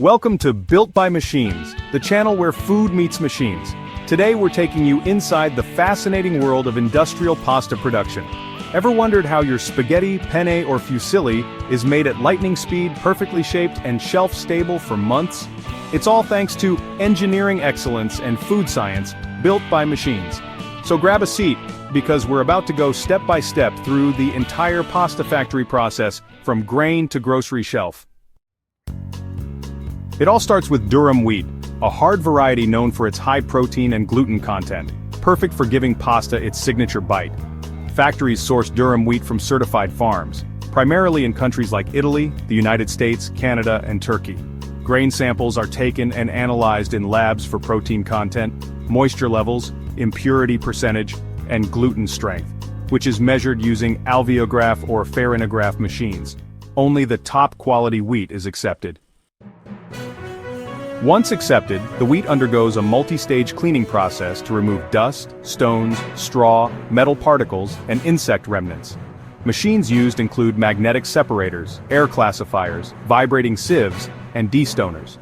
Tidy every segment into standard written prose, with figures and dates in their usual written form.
Welcome to Built by Machines, the channel where food meets machines. Today we're taking you inside the fascinating world of industrial pasta production. Ever wondered how your spaghetti, penne, or fusilli is made at lightning speed, perfectly shaped, and shelf-stable for months? It's all thanks to engineering excellence and food science built by machines. So grab a seat, because we're about to go step by step through the entire pasta factory process from grain to grocery shelf. It all starts with durum wheat, a hard variety known for its high protein and gluten content, perfect for giving pasta its signature bite. Factories source durum wheat from certified farms, primarily in countries like Italy, the United States, Canada, and Turkey. Grain samples are taken and analyzed in labs for protein content, moisture levels, impurity percentage, and gluten strength, which is measured using alveograph or farinograph machines. Only the top quality wheat is accepted. Once accepted, the wheat undergoes a multi-stage cleaning process to remove dust, stones, straw, metal particles, and insect remnants. Machines used include magnetic separators, air classifiers, vibrating sieves, and destoners.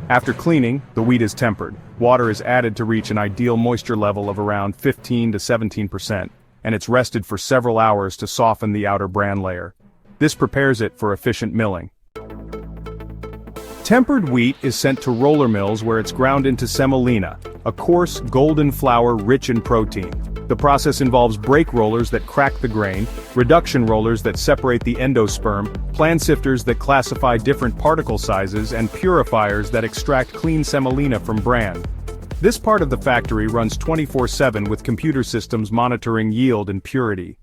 After cleaning, the wheat is tempered. Water is added to reach an ideal moisture level of around 15 to 17%, and it's rested for several hours to soften the outer bran layer. This prepares it for efficient milling. Tempered wheat is sent to roller mills where it's ground into semolina, a coarse, golden flour rich in protein. The process involves brake rollers that crack the grain, reduction rollers that separate the endosperm, plan sifters that classify different particle sizes, and purifiers that extract clean semolina from bran. This part of the factory runs 24/7 with computer systems monitoring yield and purity.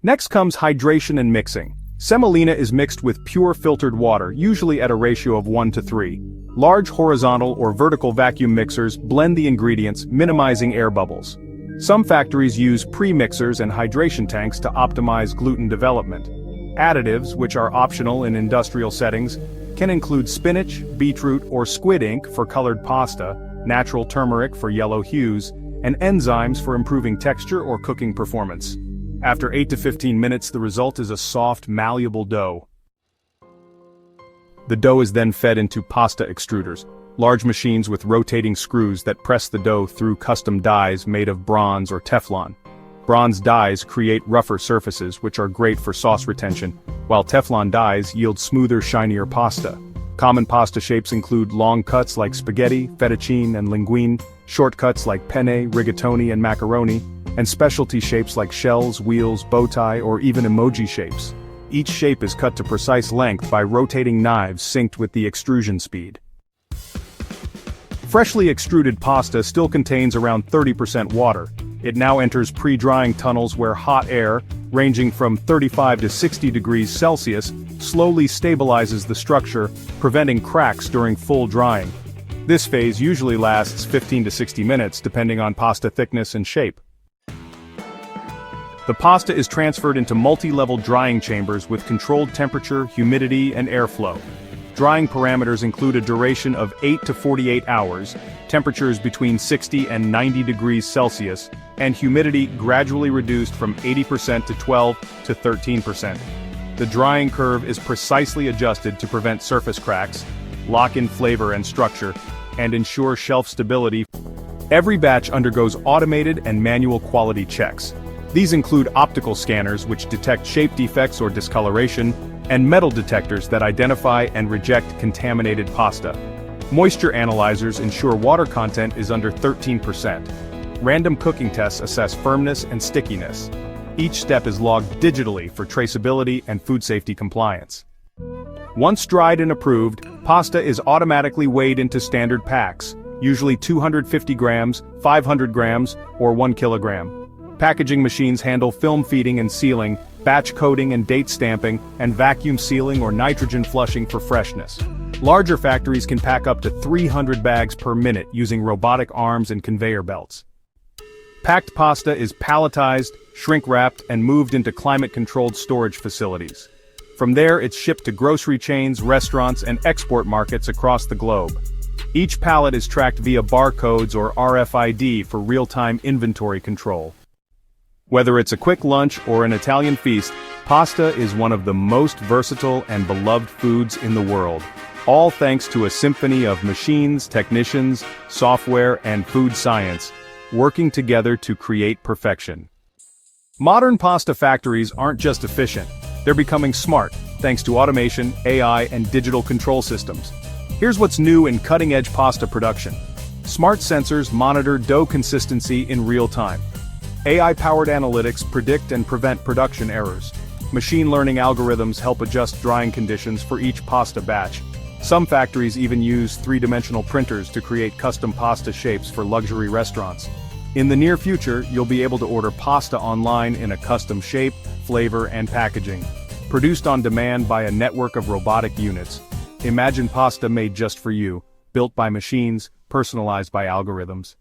Next comes hydration and mixing. Semolina is mixed with pure filtered water, usually at a ratio of 1:3. Large horizontal or vertical vacuum mixers blend the ingredients, minimizing air bubbles. Some factories use pre-mixers and hydration tanks to optimize gluten development. Additives, which are optional in industrial settings, can include spinach, beetroot, or squid ink for colored pasta, natural turmeric for yellow hues, and enzymes for improving texture or cooking performance. After 8 to 15 minutes, the result is a soft, malleable dough. The dough is then fed into pasta extruders, large machines with rotating screws that press the dough through custom dies made of bronze or Teflon. Bronze dies create rougher surfaces, which are great for sauce retention, while Teflon dies yield smoother, shinier pasta. Common pasta shapes include long cuts like spaghetti, fettuccine, and linguine, short cuts like penne, rigatoni, and macaroni, and specialty shapes like shells, wheels, bow tie, or even emoji shapes. Each shape is cut to precise length by rotating knives synced with the extrusion speed. Freshly extruded pasta still contains around 30% water. It now enters pre-drying tunnels where hot air, ranging from 35 to 60 degrees Celsius, slowly stabilizes the structure, preventing cracks during full drying. This phase usually lasts 15 to 60 minutes depending on pasta thickness and shape. The pasta is transferred into multi-level drying chambers with controlled temperature, humidity, and airflow. Drying parameters include a duration of 8 to 48 hours, temperatures between 60 and 90 degrees Celsius, and humidity gradually reduced from 80% to 12 to 13%. The drying curve is precisely adjusted to prevent surface cracks, lock in flavor and structure, and ensure shelf stability. Every batch undergoes automated and manual quality checks. These include optical scanners which detect shape defects or discoloration, and metal detectors that identify and reject contaminated pasta. Moisture analyzers ensure water content is under 13%. Random cooking tests assess firmness and stickiness. Each step is logged digitally for traceability and food safety compliance. Once dried and approved, pasta is automatically weighed into standard packs, usually 250 grams, 500 grams, or 1 kilogram. Packaging machines handle film feeding and sealing, batch coating and date stamping, and vacuum sealing or nitrogen flushing for freshness. Larger factories can pack up to 300 bags per minute using robotic arms and conveyor belts. Packed pasta is palletized, shrink-wrapped, and moved into climate-controlled storage facilities. From there, it's shipped to grocery chains, restaurants, and export markets across the globe. Each pallet is tracked via barcodes or RFID for real-time inventory control. Whether it's a quick lunch or an Italian feast, pasta is one of the most versatile and beloved foods in the world. All thanks to a symphony of machines, technicians, software, and food science, working together to create perfection. Modern pasta factories aren't just efficient, they're becoming smart, thanks to automation, AI, and digital control systems. Here's what's new in cutting-edge pasta production. Smart sensors monitor dough consistency in real time. AI-powered analytics predict and prevent production errors. Machine learning algorithms help adjust drying conditions for each pasta batch. Some factories even use three-dimensional printers to create custom pasta shapes for luxury restaurants. In the near future, you'll be able to order pasta online in a custom shape, flavor, and packaging, produced on demand by a network of robotic units. Imagine pasta made just for you, built by machines, personalized by algorithms.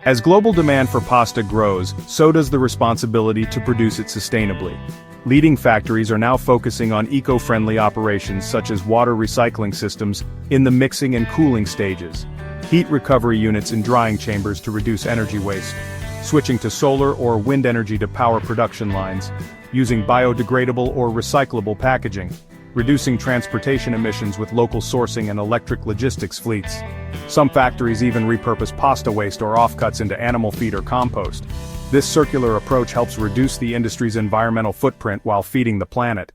As global demand for pasta grows, so does the responsibility to produce it sustainably. Leading factories are now focusing on eco-friendly operations such as water recycling systems in the mixing and cooling stages, heat recovery units in drying chambers to reduce energy waste, switching to solar or wind energy to power production lines, using biodegradable or recyclable packaging, reducing transportation emissions with local sourcing and electric logistics fleets. Some factories even repurpose pasta waste or offcuts into animal feed or compost. This circular approach helps reduce the industry's environmental footprint while feeding the planet.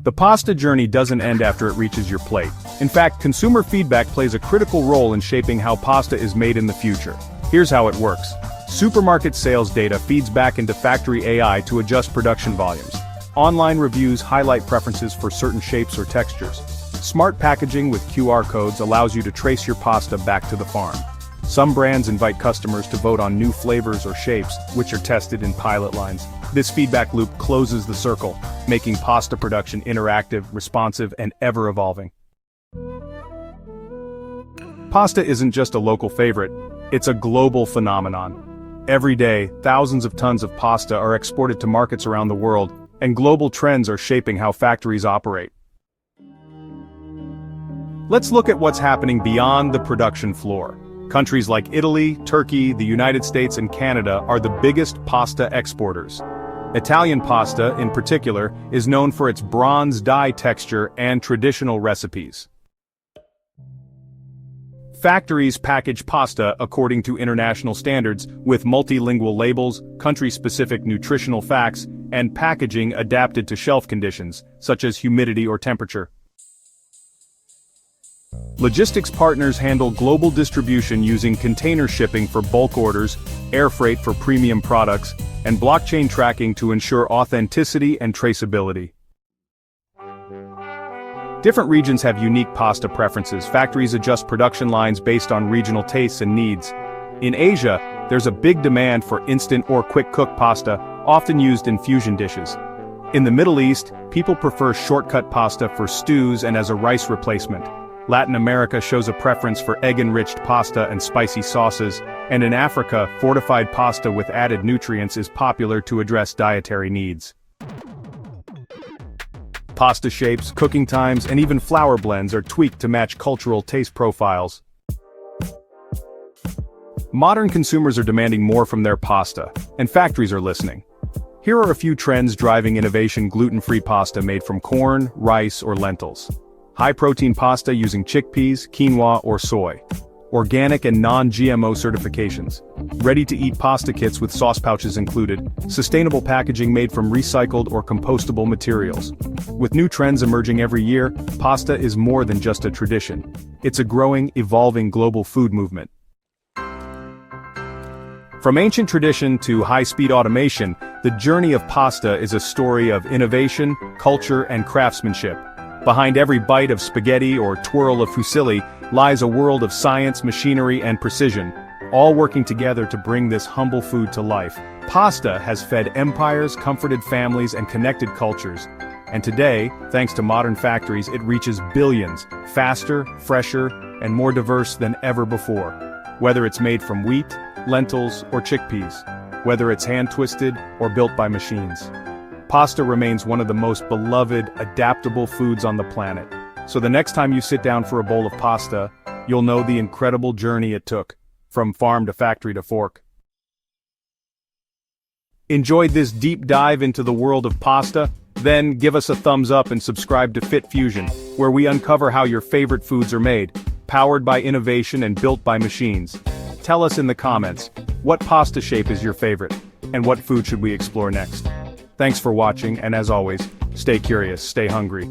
The pasta journey doesn't end after it reaches your plate. In fact, consumer feedback plays a critical role in shaping how pasta is made in the future. Here's how it works. Supermarket sales data feeds back into factory AI to adjust production volumes. Online reviews highlight preferences for certain shapes or textures. Smart packaging with QR codes allows you to trace your pasta back to the farm. Some brands invite customers to vote on new flavors or shapes, which are tested in pilot lines. This feedback loop closes the circle, making pasta production interactive, responsive, and ever-evolving. Pasta isn't just a local favorite, it's a global phenomenon. Every day, thousands of tons of pasta are exported to markets around the world, and global trends are shaping how factories operate. Let's look at what's happening beyond the production floor. Countries like Italy, Turkey, the United States, and Canada are the biggest pasta exporters. Italian pasta, in particular, is known for its bronze dye texture and traditional recipes. Factories package pasta according to international standards, with multilingual labels, country-specific nutritional facts, and packaging adapted to shelf conditions, such as humidity or temperature. Logistics partners handle global distribution using container shipping for bulk orders, air freight for premium products, and blockchain tracking to ensure authenticity and traceability. Different regions have unique pasta preferences. Factories adjust production lines based on regional tastes and needs. In Asia, there's a big demand for instant or quick-cook pasta, often used in fusion dishes. In the Middle East, people prefer shortcut pasta for stews and as a rice replacement. Latin America shows a preference for egg-enriched pasta and spicy sauces, and in Africa, fortified pasta with added nutrients is popular to address dietary needs. Pasta shapes, cooking times, and even flour blends are tweaked to match cultural taste profiles. Modern consumers are demanding more from their pasta, and factories are listening. Here are a few trends driving innovation: gluten-free pasta made from corn, rice, or lentils. High-protein pasta using chickpeas, quinoa, or soy. Organic and non-GMO certifications. Ready-to-eat pasta kits with sauce pouches included. Sustainable packaging made from recycled or compostable materials. With new trends emerging every year, pasta is more than just a tradition. It's a growing, evolving global food movement. From ancient tradition to high-speed automation, the journey of pasta is a story of innovation, culture, and craftsmanship. Behind every bite of spaghetti or twirl of fusilli lies a world of science, machinery, and precision, all working together to bring this humble food to life. Pasta has fed empires, comforted families, and connected cultures. And today, thanks to modern factories, it reaches billions, faster, fresher, and more diverse than ever before. Whether it's made from wheat, lentils, or chickpeas, whether it's hand-twisted or built by machines. Pasta remains one of the most beloved, adaptable foods on the planet. So the next time you sit down for a bowl of pasta, you'll know the incredible journey it took, from farm to factory to fork. Enjoyed this deep dive into the world of pasta? Then give us a thumbs up and subscribe to Fit Fusion, where we uncover how your favorite foods are made, powered by innovation and built by machines. Tell us in the comments, what pasta shape is your favorite, and what food should we explore next? Thanks for watching, and as always, stay curious, stay hungry.